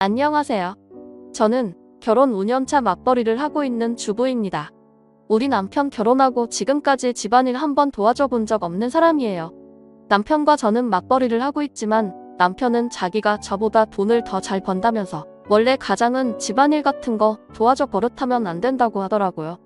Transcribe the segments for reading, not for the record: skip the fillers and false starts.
안녕하세요. 저는 결혼 5년차 맞벌이를 하고 있는 주부입니다. 우리 남편 결혼하고 지금까지 집안일 한 번 도와줘 본 적 없는 사람이에요. 남편과 저는 맞벌이를 하고 있지만 남편은 자기가 저보다 돈을 더 잘 번다면서 원래 가장은 집안일 같은 거 도와줘 버릇하면 안 된다고 하더라고요.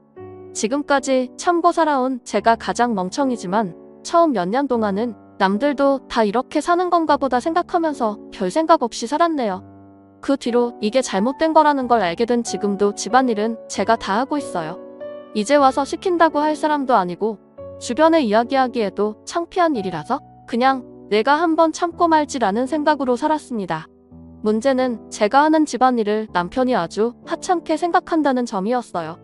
지금까지 참고 살아온 제가 가장 멍청이지만 처음 몇 년 동안은 남들도 다 이렇게 사는 건가 보다 생각하면서 별 생각 없이 살았네요. 그 뒤로 이게 잘못된 거라는 걸 알게 된 지금도 집안일은 제가 다 하고 있어요. 이제 와서 시킨다고 할 사람도 아니고 주변에 이야기하기에도 창피한 일이라서 그냥 내가 한번 참고 말지라는 생각으로 살았습니다. 문제는 제가 하는 집안일을 남편이 아주 하찮게 생각한다는 점이었어요.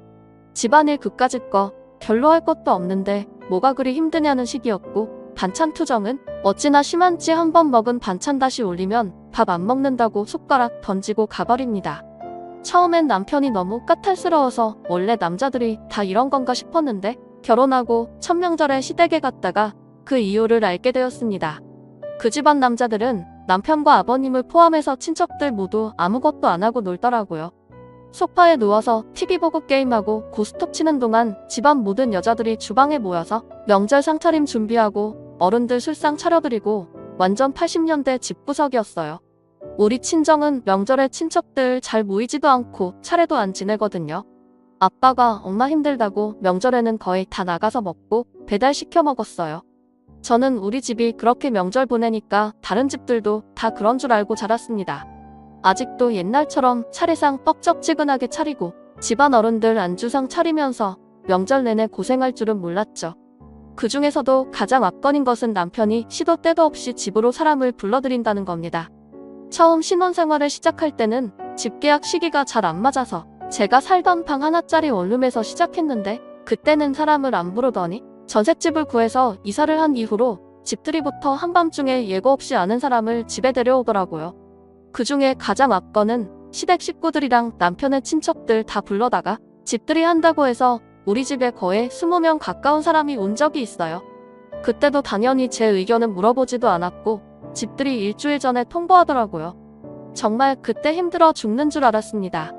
집안일 그까짓 거 별로 할 것도 없는데 뭐가 그리 힘드냐는 식이었고 반찬 투정은 어찌나 심한지 한번 먹은 반찬 다시 올리면 밥 안 먹는다고 숟가락 던지고 가버립니다. 처음엔 남편이 너무 까탈스러워서 원래 남자들이 다 이런 건가 싶었는데 결혼하고 첫 명절에 시댁에 갔다가 그 이유를 알게 되었습니다. 그 집안 남자들은 남편과 아버님을 포함해서 친척들 모두 아무것도 안 하고 놀더라고요. 소파에 누워서 TV 보고 게임하고 고스톱 치는 동안 집안 모든 여자들이 주방에 모여서 명절 상차림 준비하고 어른들 술상 차려드리고 완전 80년대 집구석이었어요. 우리 친정은 명절에 친척들 잘 모이지도 않고 차례도 안 지내거든요. 아빠가 엄마 힘들다고 명절에는 거의 다 나가서 먹고 배달시켜 먹었어요. 저는 우리 집이 그렇게 명절 보내니까 다른 집들도 다 그런 줄 알고 자랐습니다. 아직도 옛날처럼 차례상 뻑적지근하게 차리고 집안 어른들 안주상 차리면서 명절 내내 고생할 줄은 몰랐죠. 그 중에서도 가장 압권인 것은 남편이 시도 때도 없이 집으로 사람을 불러들인다는 겁니다. 처음 신혼생활을 시작할 때는 집계약 시기가 잘 안 맞아서 제가 살던 방 하나짜리 원룸에서 시작했는데 그때는 사람을 안 부르더니 전셋집을 구해서 이사를 한 이후로 집들이부터 한밤중에 예고 없이 아는 사람을 집에 데려오더라고요. 그 중에 가장 압권은 시댁 식구들이랑 남편의 친척들 다 불러다가 집들이 한다고 해서 우리 집에 거의 20명 가까운 사람이 온 적이 있어요. 그때도 당연히 제 의견은 물어보지도 않았고 집들이 일주일 전에 통보하더라고요. 정말 그때 힘들어 죽는 줄 알았습니다.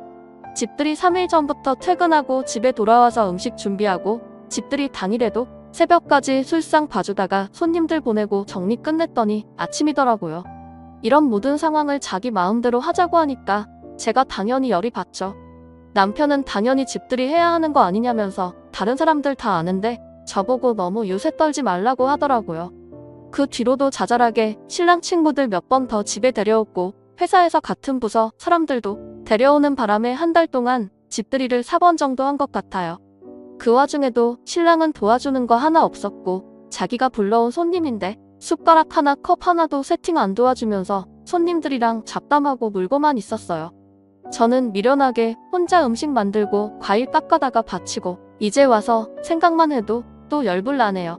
집들이 3일 전부터 퇴근하고 집에 돌아와서 음식 준비하고 집들이 당일에도 새벽까지 술상 봐주다가 손님들 보내고 정리 끝냈더니 아침이더라고요. 이런 모든 상황을 자기 마음대로 하자고 하니까 제가 당연히 열이 받죠. 남편은 당연히 집들이 해야 하는 거 아니냐면서 다른 사람들 다 아는데 저보고 너무 유세 떨지 말라고 하더라고요. 그 뒤로도 자잘하게 신랑 친구들 몇 번 더 집에 데려오고 회사에서 같은 부서 사람들도 데려오는 바람에 한 달 동안 집들이를 4번 정도 한 것 같아요. 그 와중에도 신랑은 도와주는 거 하나 없었고 자기가 불러온 손님인데 숟가락 하나 컵 하나도 세팅 안 도와주면서 손님들이랑 잡담하고 놀고만 있었어요. 저는 미련하게 혼자 음식 만들고 과일 깎아다가 바치고 이제 와서 생각만 해도 또 열불 나네요.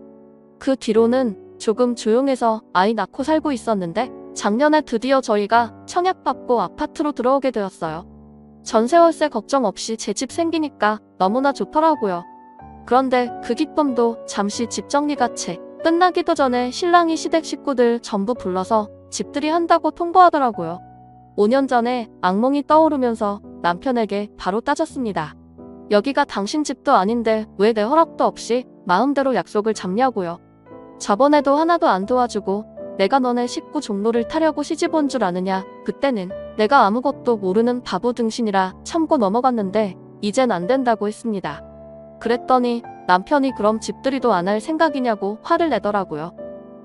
그 뒤로는 조금 조용해서 아이 낳고 살고 있었는데 작년에 드디어 저희가 청약받고 아파트로 들어오게 되었어요. 전세월세 걱정 없이 제 집 생기니까 너무나 좋더라고요. 그런데 그 기쁨도 잠시 집 정리가 채 끝나기도 전에 신랑이 시댁 식구들 전부 불러서 집들이 한다고 통보하더라고요. 5년 전에 악몽이 떠오르면서 남편에게 바로 따졌습니다. 여기가 당신 집도 아닌데 왜 내 허락도 없이 마음대로 약속을 잡냐고요. 저번에도 하나도 안 도와주고 내가 너네 식구 종로를 타려고 시집 온 줄 아느냐. 그때는 내가 아무것도 모르는 바보 등신이라 참고 넘어갔는데 이젠 안 된다고 했습니다. 그랬더니 남편이 그럼 집들이도 안 할 생각이냐고 화를 내더라고요.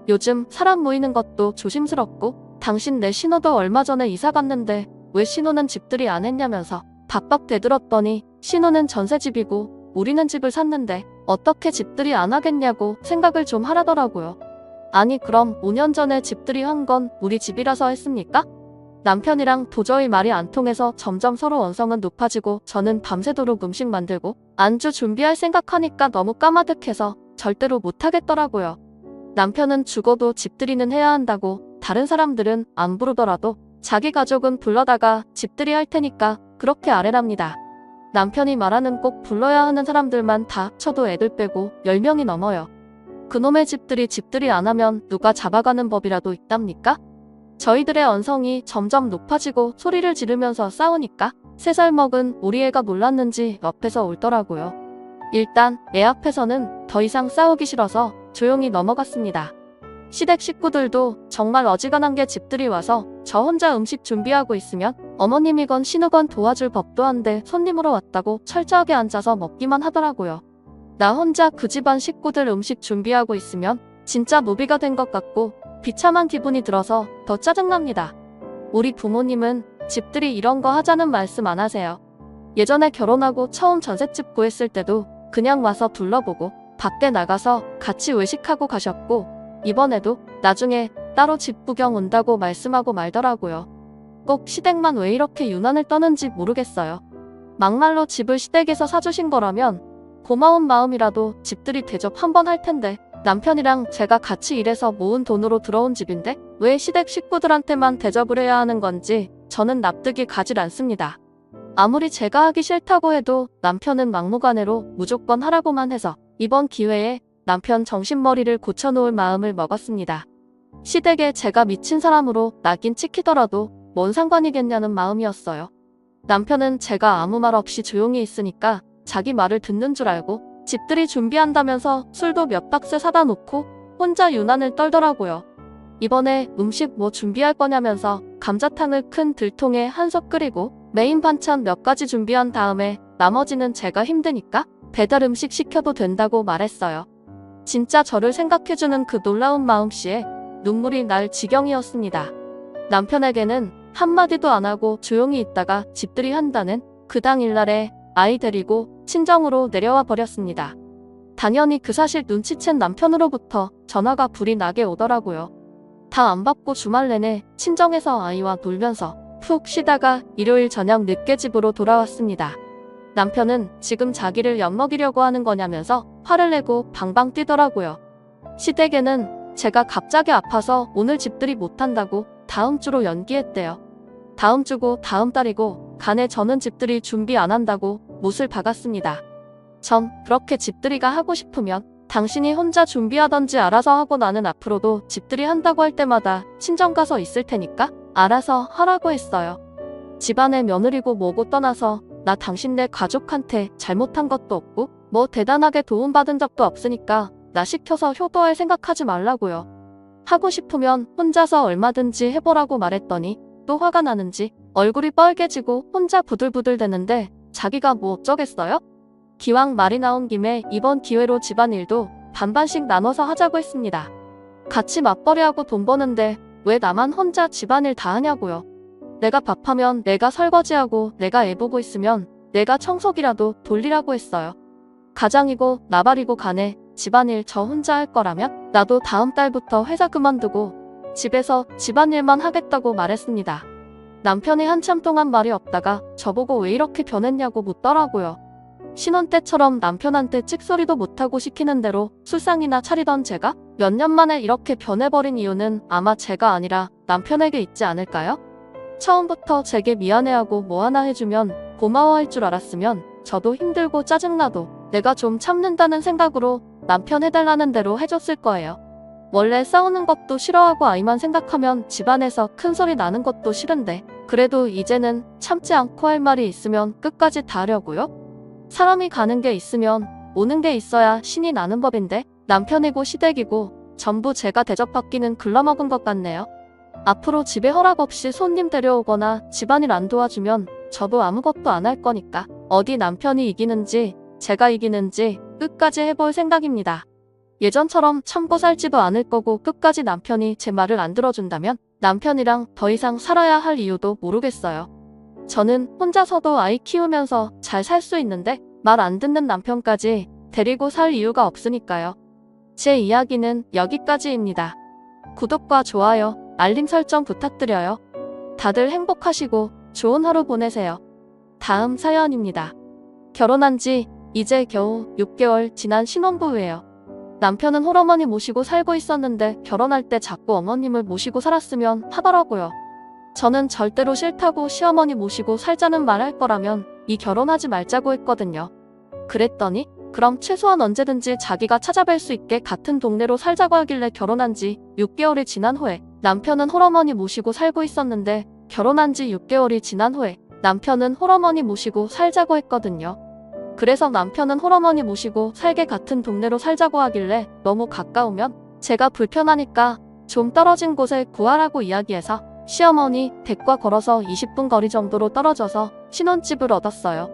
요즘 사람 모이는 것도 조심스럽고 당신 내 신호도 얼마 전에 이사 갔는데 왜 신호는 집들이 안 했냐면서 박박 대들었더니 신호는 전세집이고 우리는 집을 샀는데 어떻게 집들이 안 하겠냐고 생각을 좀 하라더라고요. 아니 그럼 5년 전에 집들이 한 건 우리 집이라서 했습니까? 남편이랑 도저히 말이 안 통해서 점점 서로 원성은 높아지고 저는 밤새도록 음식 만들고 안주 준비할 생각하니까 너무 까마득해서 절대로 못하겠더라고요. 남편은 죽어도 집들이는 해야 한다고 다른 사람들은 안 부르더라도 자기 가족은 불러다가 집들이 할 테니까 그렇게 아뢰랍니다. 남편이 말하는 꼭 불러야 하는 사람들만 다 합쳐도 애들 빼고 10명이 넘어요. 그놈의 집들이 안 하면 누가 잡아가는 법이라도 있답니까? 저희들의 언성이 점점 높아지고 소리를 지르면서 싸우니까 3살 먹은 우리 애가 놀랐는지 옆에서 울더라고요. 일단 애 앞에서는 더 이상 싸우기 싫어서 조용히 넘어갔습니다. 시댁 식구들도 정말 어지간한 게 집들이 와서 저 혼자 음식 준비하고 있으면 어머님이건 신우건 도와줄 법도 한데 손님으로 왔다고 철저하게 앉아서 먹기만 하더라고요. 나 혼자 그 집안 식구들 음식 준비하고 있으면 진짜 노비가 된 것 같고 비참한 기분이 들어서 더 짜증납니다. 우리 부모님은 집들이 이런 거 하자는 말씀 안 하세요. 예전에 결혼하고 처음 전셋집 구했을 때도 그냥 와서 둘러보고 밖에 나가서 같이 외식하고 가셨고 이번에도 나중에 따로 집 구경 온다고 말씀하고 말더라고요. 꼭 시댁만 왜 이렇게 유난을 떠는지 모르겠어요. 막말로 집을 시댁에서 사주신 거라면 고마운 마음이라도 집들이 대접 한번 할 텐데 남편이랑 제가 같이 일해서 모은 돈으로 들어온 집인데 왜 시댁 식구들한테만 대접을 해야 하는 건지 저는 납득이 가질 않습니다. 아무리 제가 하기 싫다고 해도 남편은 막무가내로 무조건 하라고만 해서 이번 기회에 남편 정신머리를 고쳐놓을 마음을 먹었습니다. 시댁에 제가 미친 사람으로 낙인 찍히더라도 뭔 상관이겠냐는 마음이었어요. 남편은 제가 아무 말 없이 조용히 있으니까 자기 말을 듣는 줄 알고 집들이 준비한다면서 술도 몇 박스 사다 놓고 혼자 유난을 떨더라고요. 이번에 음식 뭐 준비할 거냐면서 감자탕을 큰 들통에 한 솥 끓이고 메인 반찬 몇 가지 준비한 다음에 나머지는 제가 힘드니까 배달 음식 시켜도 된다고 말했어요. 진짜 저를 생각해주는 그 놀라운 마음씨에 눈물이 날 지경이었습니다. 남편에게는 한마디도 안 하고 조용히 있다가 집들이 한다는 그 당일날에 아이 데리고 친정으로 내려와 버렸습니다. 당연히 그 사실 눈치챈 남편으로부터 전화가 불이 나게 오더라고요. 다 안 받고 주말 내내 친정에서 아이와 놀면서 푹 쉬다가 일요일 저녁 늦게 집으로 돌아왔습니다. 남편은 지금 자기를 엿먹이려고 하는 거냐면서 화를 내고 방방 뛰더라고요. 시댁에는 제가 갑자기 아파서 오늘 집들이 못한다고 다음 주로 연기했대요. 다음 주고 다음 달이고 간에 저는 집들이 준비 안 한다고 못을 박았습니다. 전 그렇게 집들이가 하고 싶으면 당신이 혼자 준비하던지 알아서 하고 나는 앞으로도 집들이 한다고 할 때마다 친정 가서 있을 테니까 알아서 하라고 했어요. 집안의 며느리고 뭐고 떠나서 나 당신네 가족한테 잘못한 것도 없고 뭐 대단하게 도움받은 적도 없으니까 나 시켜서 효도할 생각하지 말라고요. 하고 싶으면 혼자서 얼마든지 해보라고 말했더니 또 화가 나는지 얼굴이 빨개지고 혼자 부들부들 대는데 자기가 뭐 어쩌겠어요? 기왕 말이 나온 김에 이번 기회로 집안일도 반반씩 나눠서 하자고 했습니다. 같이 맞벌이하고 돈 버는데 왜 나만 혼자 집안일 다 하냐고요. 내가 밥하면 내가 설거지하고 내가 애 보고 있으면 내가 청소기라도 돌리라고 했어요. 가장이고 나발이고 간에 집안일 저 혼자 할 거라면 나도 다음 달부터 회사 그만두고 집에서 집안일만 하겠다고 말했습니다. 남편이 한참 동안 말이 없다가 저보고 왜 이렇게 변했냐고 묻더라고요. 신혼 때처럼 남편한테 찍소리도 못하고 시키는 대로 술상이나 차리던 제가 몇 년 만에 이렇게 변해버린 이유는 아마 제가 아니라 남편에게 있지 않을까요? 처음부터 제게 미안해하고 뭐 하나 해주면 고마워할 줄 알았으면 저도 힘들고 짜증나도 내가 좀 참는다는 생각으로 남편 해달라는 대로 해줬을 거예요. 원래 싸우는 것도 싫어하고 아이만 생각하면 집안에서 큰 소리 나는 것도 싫은데 그래도 이제는 참지 않고 할 말이 있으면 끝까지 다 하려고요? 사람이 가는 게 있으면 오는 게 있어야 신이 나는 법인데 남편이고 시댁이고 전부 제가 대접받기는 글러먹은 것 같네요. 앞으로 집에 허락 없이 손님 데려오거나 집안일 안 도와주면 저도 아무것도 안 할 거니까 어디 남편이 이기는지 제가 이기는지 끝까지 해볼 생각입니다. 예전처럼 참고 살지도 않을 거고 끝까지 남편이 제 말을 안 들어준다면 남편이랑 더 이상 살아야 할 이유도 모르겠어요. 저는 혼자서도 아이 키우면서 잘 살 수 있는데 말 안 듣는 남편까지 데리고 살 이유가 없으니까요. 제 이야기는 여기까지입니다. 구독과 좋아요, 알림 설정 부탁드려요. 다들 행복하시고 좋은 하루 보내세요. 다음 사연입니다. 결혼한 지 이제 겨우 6개월 지난 신혼부부예요. 남편은 홀어머니 모시고 살고 있었는데 결혼할 때 자꾸 어머님을 모시고 살았으면 하더라고요. 저는 절대로 싫다고 시어머니 모시고 살자는 말 할 거라면 이 결혼하지 말자고 했거든요. 그랬더니 그럼 최소한 언제든지 자기가 찾아뵐 수 있게 같은 동네로 살자고 하길래 결혼한 지 6개월이 지난 후에 남편은 홀어머니 모시고 살고 있었는데 결혼한 지 6개월이 지난 후에 남편은 홀어머니 모시고 살자고 했거든요. 그래서 남편은 홀어머니 모시고 살게 같은 동네로 살자고 하길래 너무 가까우면 제가 불편하니까 좀 떨어진 곳에 구하라고 이야기해서 시어머니 댁과 걸어서 20분 거리 정도로 떨어져서 신혼집을 얻었어요.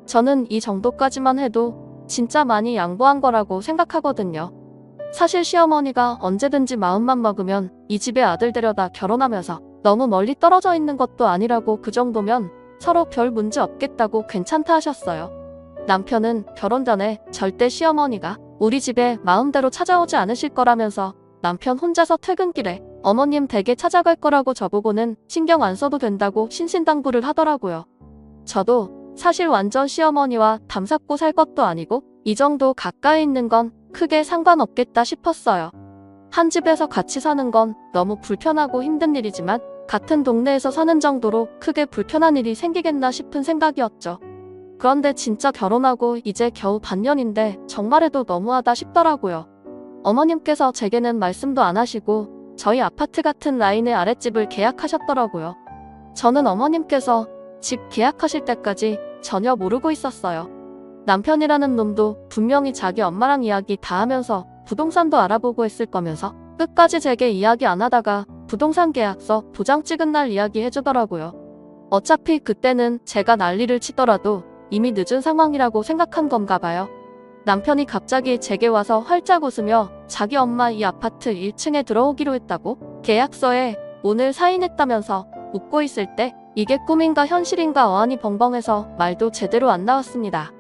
저는 이 정도까지만 해도 진짜 많이 양보한 거라고 생각하거든요. 사실 시어머니가 언제든지 마음만 먹으면 이 집에 아들 데려다 결혼하면서 너무 멀리 떨어져 있는 것도 아니라고 그 정도면 서로 별 문제 없겠다고 괜찮다 하셨어요. 남편은 결혼 전에 절대 시어머니가 우리 집에 마음대로 찾아오지 않으실 거라면서 남편 혼자서 퇴근길에 어머님 댁에 찾아갈 거라고 저보고는 신경 안 써도 된다고 신신당부를 하더라고요. 저도 사실 완전 시어머니와 담 삭고 살 것도 아니고 이 정도 가까이 있는 건 크게 상관없겠다 싶었어요. 한 집에서 같이 사는 건 너무 불편하고 힘든 일이지만 같은 동네에서 사는 정도로 크게 불편한 일이 생기겠나 싶은 생각이었죠. 그런데 진짜 결혼하고 이제 겨우 반년인데 정말해도 너무하다 싶더라고요. 어머님께서 제게는 말씀도 안 하시고 저희 아파트 같은 라인의 아랫집을 계약하셨더라고요. 저는 어머님께서 집 계약하실 때까지 전혀 모르고 있었어요. 남편이라는 놈도 분명히 자기 엄마랑 이야기 다 하면서 부동산도 알아보고 했을 거면서 끝까지 제게 이야기 안 하다가 부동산 계약서 도장 찍은 날 이야기 해주더라고요. 어차피 그때는 제가 난리를 치더라도 이미 늦은 상황이라고 생각한 건가 봐요. 남편이 갑자기 제게 와서 활짝 웃으며 자기 엄마 이 아파트 1층에 들어오기로 했다고 계약서에 오늘 사인했다면서 웃고 있을 때 이게 꿈인가 현실인가 어안이 벙벙해서 말도 제대로 안 나왔습니다.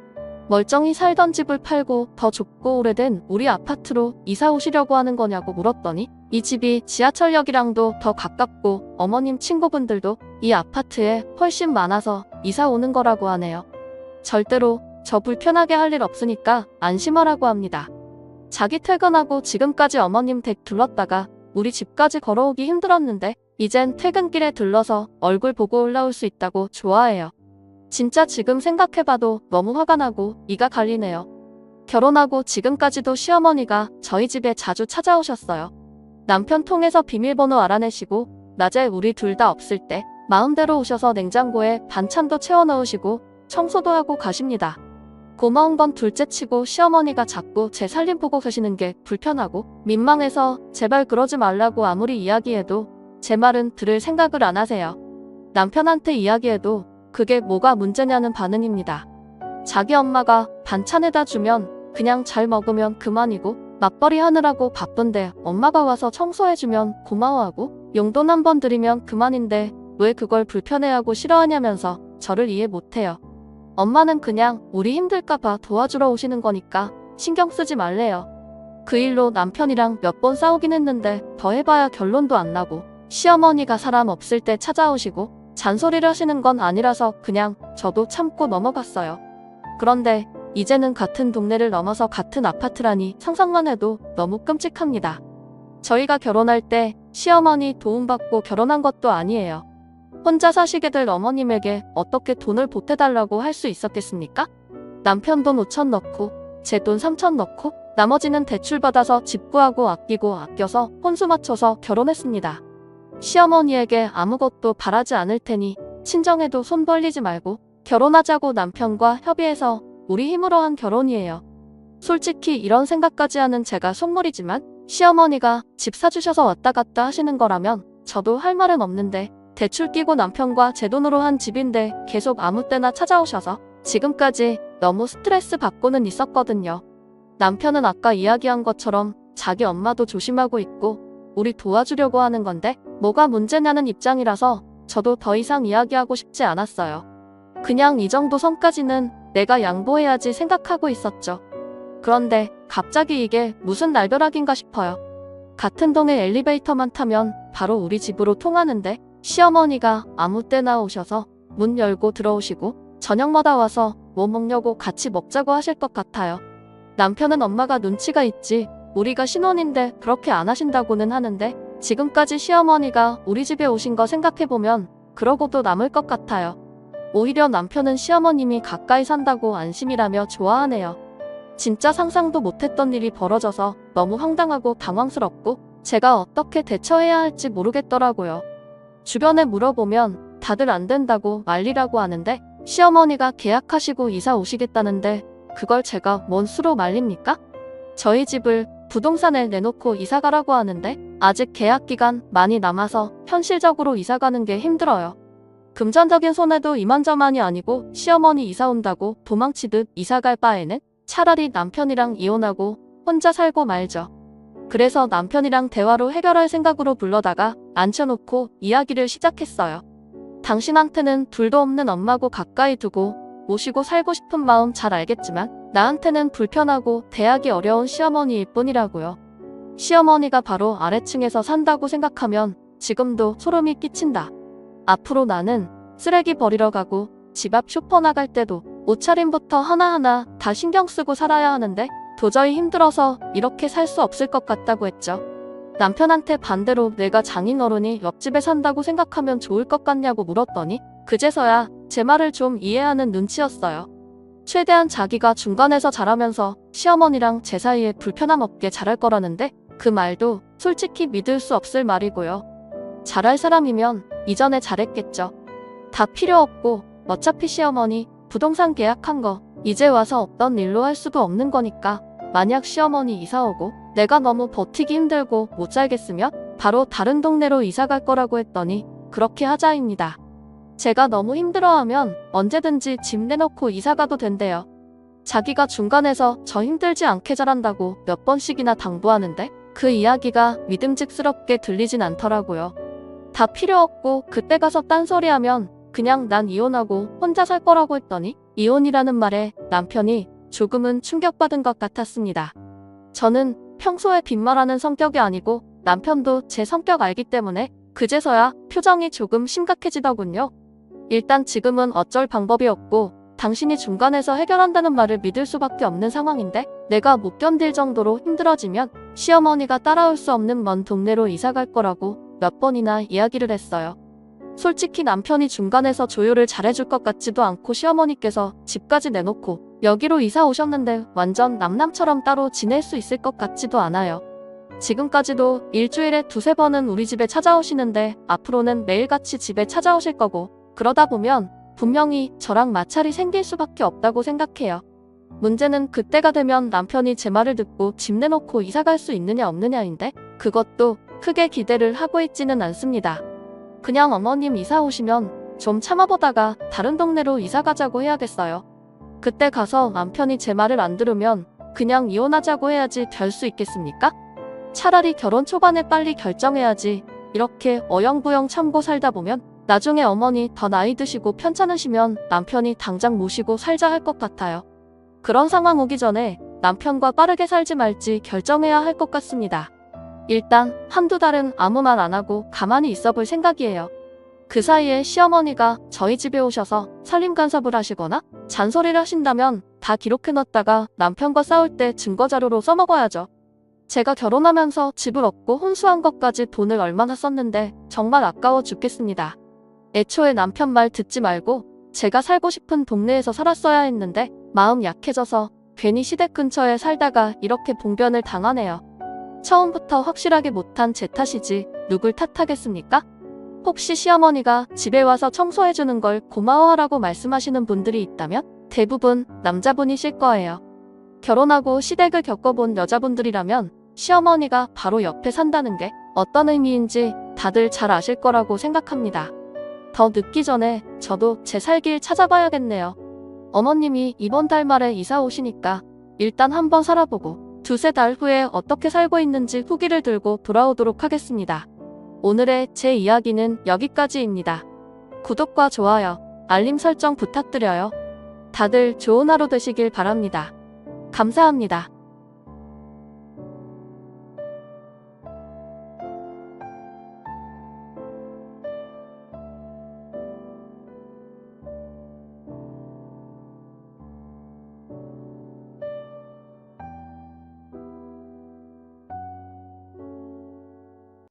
멀쩡히 살던 집을 팔고 더 좁고 오래된 우리 아파트로 이사 오시려고 하는 거냐고 물었더니 이 집이 지하철역이랑도 더 가깝고 어머님 친구분들도 이 아파트에 훨씬 많아서 이사 오는 거라고 하네요. 절대로 저 불편하게 할 일 없으니까 안심하라고 합니다. 자기 퇴근하고 지금까지 어머님 댁 둘렀다가 우리 집까지 걸어오기 힘들었는데 이젠 퇴근길에 들러서 얼굴 보고 올라올 수 있다고 좋아해요. 진짜 지금 생각해봐도 너무 화가 나고 이가 갈리네요. 결혼하고 지금까지도 시어머니가 저희 집에 자주 찾아오셨어요. 남편 통해서 비밀번호 알아내시고 낮에 우리 둘 다 없을 때 마음대로 오셔서 냉장고에 반찬도 채워 넣으시고 청소도 하고 가십니다. 고마운 건 둘째치고 시어머니가 자꾸 제 살림 보고 계시는 게 불편하고 민망해서 제발 그러지 말라고 아무리 이야기해도 제 말은 들을 생각을 안 하세요. 남편한테 이야기해도 그게 뭐가 문제냐는 반응입니다. 자기 엄마가 반찬에다 주면 그냥 잘 먹으면 그만이고 맞벌이 하느라고 바쁜데 엄마가 와서 청소해주면 고마워하고 용돈 한 번 드리면 그만인데 왜 그걸 불편해하고 싫어하냐면서 저를 이해 못해요. 엄마는 그냥 우리 힘들까봐 도와주러 오시는 거니까 신경 쓰지 말래요. 그 일로 남편이랑 몇 번 싸우긴 했는데 더 해봐야 결론도 안 나고 시어머니가 사람 없을 때 찾아오시고 잔소리를 하시는 건 아니라서 그냥 저도 참고 넘어갔어요. 그런데 이제는 같은 동네를 넘어서 같은 아파트라니 상상만 해도 너무 끔찍합니다. 저희가 결혼할 때 시어머니 도움받고 결혼한 것도 아니에요. 혼자 사시게 될 어머님에게 어떻게 돈을 보태달라고 할 수 있었겠습니까? 남편 돈 5천 넣고 제 돈 3천 넣고 나머지는 대출받아서 집 구하고 아끼고 아껴서 혼수 맞춰서 결혼했습니다. 시어머니에게 아무것도 바라지 않을 테니 친정에도 손 벌리지 말고 결혼하자고 남편과 협의해서 우리 힘으로 한 결혼이에요. 솔직히 이런 생각까지 하는 제가 속물이지만 시어머니가 집 사주셔서 왔다 갔다 하시는 거라면 저도 할 말은 없는데 대출 끼고 남편과 제 돈으로 한 집인데 계속 아무 때나 찾아오셔서 지금까지 너무 스트레스 받고는 있었거든요. 남편은 아까 이야기한 것처럼 자기 엄마도 조심하고 있고 우리 도와주려고 하는 건데 뭐가 문제냐는 입장이라서 저도 더 이상 이야기하고 싶지 않았어요. 그냥 이 정도 선까지는 내가 양보해야지 생각하고 있었죠. 그런데 갑자기 이게 무슨 날벼락인가 싶어요. 같은 동에 엘리베이터만 타면 바로 우리 집으로 통하는데 시어머니가 아무 때나 오셔서 문 열고 들어오시고 저녁마다 와서 뭐 먹냐고 같이 먹자고 하실 것 같아요. 남편은 엄마가 눈치가 있지 우리가 신혼인데 그렇게 안 하신다고는 하는데 지금까지 시어머니가 우리 집에 오신 거 생각해보면 그러고도 남을 것 같아요. 오히려 남편은 시어머님이 가까이 산다고 안심이라며 좋아하네요. 진짜 상상도 못했던 일이 벌어져서 너무 황당하고 당황스럽고 제가 어떻게 대처해야 할지 모르겠더라고요. 주변에 물어보면 다들 안 된다고 말리라고 하는데 시어머니가 계약하시고 이사 오시겠다는데 그걸 제가 뭔 수로 말립니까? 저희 집을 부동산에 내놓고 이사 가라고 하는데 아직 계약 기간 많이 남아서 현실적으로 이사 가는 게 힘들어요. 금전적인 손해도 이만저만이 아니고 시어머니 이사 온다고 도망치듯 이사 갈 바에는 차라리 남편이랑 이혼하고 혼자 살고 말죠. 그래서 남편이랑 대화로 해결할 생각으로 불러다가 앉혀놓고 이야기를 시작했어요. 당신한테는 둘도 없는 엄마고 가까이 두고 모시고 살고 싶은 마음 잘 알겠지만 나한테는 불편하고 대하기 어려운 시어머니일 뿐이라고요. 시어머니가 바로 아래층에서 산다고 생각하면 지금도 소름이 끼친다. 앞으로 나는 쓰레기 버리러 가고 집 앞 슈퍼 나갈 때도 옷차림부터 하나하나 다 신경 쓰고 살아야 하는데 도저히 힘들어서 이렇게 살 수 없을 것 같다고 했죠. 남편한테 반대로 내가 장인어른이 옆집에 산다고 생각하면 좋을 것 같냐고 물었더니 그제서야 제 말을 좀 이해하는 눈치였어요. 최대한 자기가 중간에서 자라면서 시어머니랑 제 사이에 불편함 없게 자랄 거라는데 그 말도 솔직히 믿을 수 없을 말이고요. 잘할 사람이면 이전에 잘했겠죠. 다 필요 없고 어차피 시어머니 부동산 계약한 거 이제 와서 없던 일로 할 수도 없는 거니까 만약 시어머니 이사 오고 내가 너무 버티기 힘들고 못 살겠으면 바로 다른 동네로 이사 갈 거라고 했더니 그렇게 하자입니다. 제가 너무 힘들어하면 언제든지 집 내놓고 이사 가도 된대요. 자기가 중간에서 저 힘들지 않게 잘한다고 몇 번씩이나 당부하는데 그 이야기가 믿음직스럽게 들리진 않더라고요. 다 필요 없고 그때 가서 딴소리하면 그냥 난 이혼하고 혼자 살 거라고 했더니 이혼이라는 말에 남편이 조금은 충격받은 것 같았습니다. 저는 평소에 빈말하는 성격이 아니고 남편도 제 성격 알기 때문에 그제서야 표정이 조금 심각해지더군요. 일단 지금은 어쩔 방법이 없고 당신이 중간에서 해결한다는 말을 믿을 수밖에 없는 상황인데 내가 못 견딜 정도로 힘들어지면 시어머니가 따라올 수 없는 먼 동네로 이사 갈 거라고 몇 번이나 이야기를 했어요. 솔직히 남편이 중간에서 조율을 잘해줄 것 같지도 않고 시어머니께서 집까지 내놓고 여기로 이사 오셨는데 완전 남남처럼 따로 지낼 수 있을 것 같지도 않아요. 지금까지도 일주일에 두세 번은 우리 집에 찾아오시는데 앞으로는 매일같이 집에 찾아오실 거고 그러다 보면 분명히 저랑 마찰이 생길 수밖에 없다고 생각해요. 문제는 그때가 되면 남편이 제 말을 듣고 집 내놓고 이사 갈 수 있느냐 없느냐인데 그것도 크게 기대를 하고 있지는 않습니다. 그냥 어머님 이사 오시면 좀 참아보다가 다른 동네로 이사 가자고 해야겠어요. 그때 가서 남편이 제 말을 안 들으면 그냥 이혼하자고 해야지 될 수 있겠습니까? 차라리 결혼 초반에 빨리 결정해야지 이렇게 어영부영 참고 살다 보면 나중에 어머니 더 나이 드시고 편찮으시면 남편이 당장 모시고 살자 할 것 같아요. 그런 상황 오기 전에 남편과 빠르게 살지 말지 결정해야 할 것 같습니다. 일단 한두 달은 아무 말 안 하고 가만히 있어 볼 생각이에요. 그 사이에 시어머니가 저희 집에 오셔서 살림 간섭을 하시거나 잔소리를 하신다면 다 기록해놨다가 남편과 싸울 때 증거자료로 써먹어야죠. 제가 결혼하면서 집을 얻고 혼수한 것까지 돈을 얼마나 썼는데 정말 아까워 죽겠습니다. 애초에 남편 말 듣지 말고 제가 살고 싶은 동네에서 살았어야 했는데 마음 약해져서 괜히 시댁 근처에 살다가 이렇게 봉변을 당하네요. 처음부터 확실하게 못한 제 탓이지 누굴 탓하겠습니까? 혹시 시어머니가 집에 와서 청소해주는 걸 고마워하라고 말씀하시는 분들이 있다면 대부분 남자분이실 거예요. 결혼하고 시댁을 겪어본 여자분들이라면 시어머니가 바로 옆에 산다는 게 어떤 의미인지 다들 잘 아실 거라고 생각합니다. 더 늦기 전에 저도 제 살 길 찾아봐야겠네요. 어머님이 이번 달 말에 이사 오시니까 일단 한번 살아보고 두세 달 후에 어떻게 살고 있는지 후기를 들고 돌아오도록 하겠습니다. 오늘의 제 이야기는 여기까지입니다. 구독과 좋아요, 알림 설정 부탁드려요. 다들 좋은 하루 되시길 바랍니다. 감사합니다.